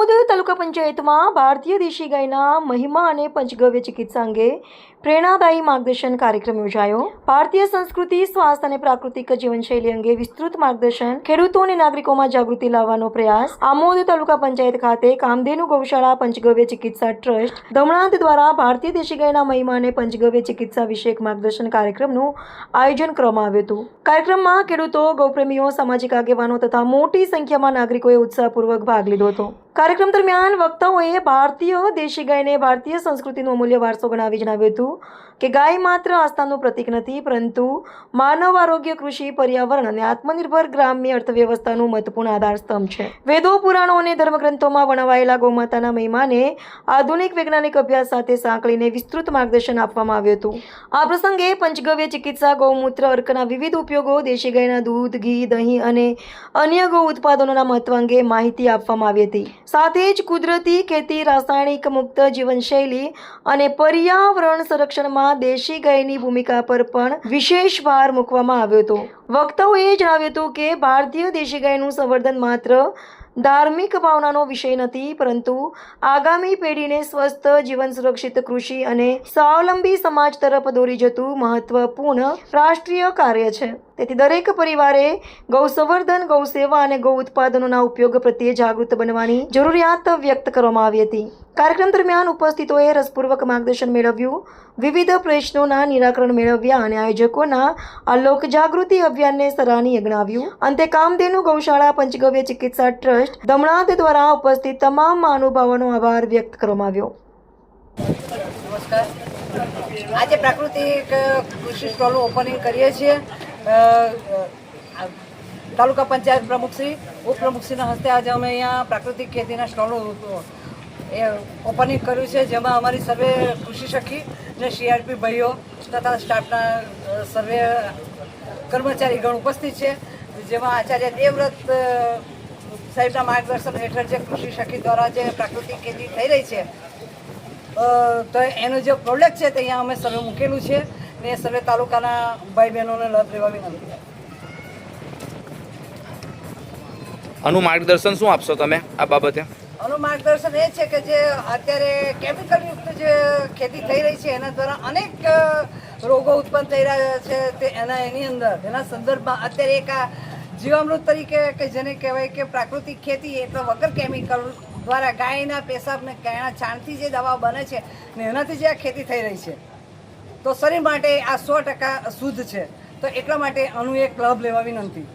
આમોદ તાલુકા પંચાયતમાં ભારતીય દેશી ગાયના મહિમા અને પંચગવ્ય ચિકિત્સા અંગે પ્રેરણાદાયી માર્ગદર્શન કાર્યક્રમ યોજાયો। ભારતીય સંસ્કૃતિ, સ્વાસ્થ્ય અને પ્રાકૃતિક જીવનશૈલી અંગે વિસ્તૃત માર્ગદર્શન, ખેડૂતો અને નાગરિકોમાં જાગૃતિ લાવવાનો પ્રયાસ। આમોદ તાલુકા પંચાયત ખાતે કામધેનુ ગૌશાળા પંચગવ્ય ચિકિત્સા ટ્રસ્ટ દમણાંત દ્વારા ભારતીય દેશી ગાયના મહિમા અને પંચગવ્ય ચિકિત્સા વિષયક માર્ગદર્શન કાર્યક્રમનું આયોજન કરવામાં આવ્યું હતું। કાર્યક્રમમાં ખેડૂતો, ગૌપ્રેમીઓ, સામાજિક આગેવાનો તથા મોટી સંખ્યામાં નાગરિકોએ ઉત્સાહપૂર્વક ભાગ લીધો હતો। કાર્યક્રમ દરમિયાન વક્તાઓએ ભારતીય દેશી ગાયને ભારતીય સંસ્કૃતિનો અમૂલ્ય વારસો ગણાવી જણાવ્યું હતું કે ગાય માત્ર આસ્થાનું પ્રતીક નથી, પરંતુ માનવ આરોગ્ય, કૃષિ, પર્યાવરણ અને આત્મનિર્ભર ગ્રામ્ય અર્થવ્યવસ્થાનું મહત્વપૂર્ણ આધારસ્તંભ છે। વેદો, પુરાણો અને ધર્મગ્રંથોમાં વર્ણવાયેલા ગૌમાતાના મહિમાને આધુનિક વૈજ્ઞાનિક અભ્યાસ સાથે સાંકળીને વિસ્તૃત માર્ગદર્શન આપવામાં આવ્યું હતું। આ પ્રસંગે પંચગવ્ય ચિકિત્સા, ગૌમૂત્ર, અર્કના વિવિધ ઉપયોગો, દેશી ગાયના દૂધ, ઘી, દહીં અને અન્ય ગૌ ઉત્પાદનોના મહત્વ અંગે માહિતી આપવામાં આવી હતી। સાથે જ કુદરતી ખેતી, રાસાયણિક મુક્ત જીવનશૈલી અને પર્યાવરણ સંરક્ષણમાં દેશી ગાયની ભૂમિકા પર પણ વિશેષ ભાર મૂકવામાં આવ્યો હતો। વક્તાઓએ જણાવ્યું હતું કે ભારતીય દેશી ગાયનું સંવર્ધન માત્ર ધાર્મિક ભાવનાનો વિષય નથી, પરંતુ આગામી પેઢીને સ્વસ્થ જીવન, સુરક્ષિત કૃષિ અને સ્વાવલંબી સમાજ તરફ દોરી જતું મહત્વપૂર્ણ રાષ્ટ્રીય કાર્ય છે। તેથી દરેક પરિવારે ગૌ સંવર્ધન, ગૌ સેવા અને ગૌ ઉત્પાદનોના ઉપયોગ પ્રત્યે જાગૃત બનવાની જરૂરિયાત વ્યક્ત કરવામાં આવી હતી। કાર્યક્રમ દરમિયાન ઉપસ્થિતોએ રસપૂર્વક માર્ગદર્શન મેળવ્યું, વિવિધ પ્રશ્નોના નિરાકરણ મેળવ્યા અને આયોજકોના આ લોક જાગૃતિ અભિયાનને સરાહનીય ગણાવ્યું। અંતે કામધેનુ ગૌશાળા પંચગવ્ય ચિકિત્સા ટ્રસ્ટ દમણાંત દ્વારા ઉપસ્થિત તમામ મહાનુભાવોનો આભાર વ્યક્ત કરવામાં આવ્યો। નમસ્કાર, આજે પ્રાકૃતિક કૃષિ સ્ટોલનું ઓપનિંગ કરીએ છીએ। તાલુકા પંચાયત પ્રમુખશ્રી, ઉપપ્રમુખશ્રીના હસ્તે આજે અમે અહીંયા પ્રાકૃતિક ખેતીના સ્ટોલનું ઓપનિંગ કર્યું છે, જેમાં અમારી સર્વે કૃષિ સખી અને CRP ભાઈઓ તથા સ્ટાફના સર્વે કર્મચારીગણ ઉપસ્થિત છે, જેમાં આચાર્ય દેવવ્રત સાહેબના માર્ગદર્શન હેઠળ જે કૃષિ સખી દ્વારા જે પ્રાકૃતિક ખેતી થઈ રહી છે, તો એનું જે પ્રોડક્ટ છે તે અહીંયા અમે સર્વે મૂકેલું છે ને સર્વે તાલુકાના ભાઈ બહેનોને લાભ લેવા વિનંતી। આનું માર્ગદર્શન શું આપશો તમે આ બાબતે? આનું માર્ગદર્શન એ છે કે જે અત્યારે કેમિકલયુક્ત જે ખેતી થઈ રહી છે એના દ્વારા અનેક રોગો ઉત્પન્ન થઈ રહ્યા છે, તે એની અંદર એના સંદર્ભમાં અત્યારે એક આ જીવામૃત તરીકે કે જેને કહેવાય કે પ્રાકૃતિક ખેતી એટલે વગર કેમિકલ દ્વારા ગાયના પેશાબ ને ગાયના છાણથી જે દવા બને છે ને એનાથી જે આ ખેતી થઈ રહી છે, તો શરીર માટે આ 100% શુદ્ધ છે, તો એટલા માટે આનું એક લાભ લેવા વિનંતી।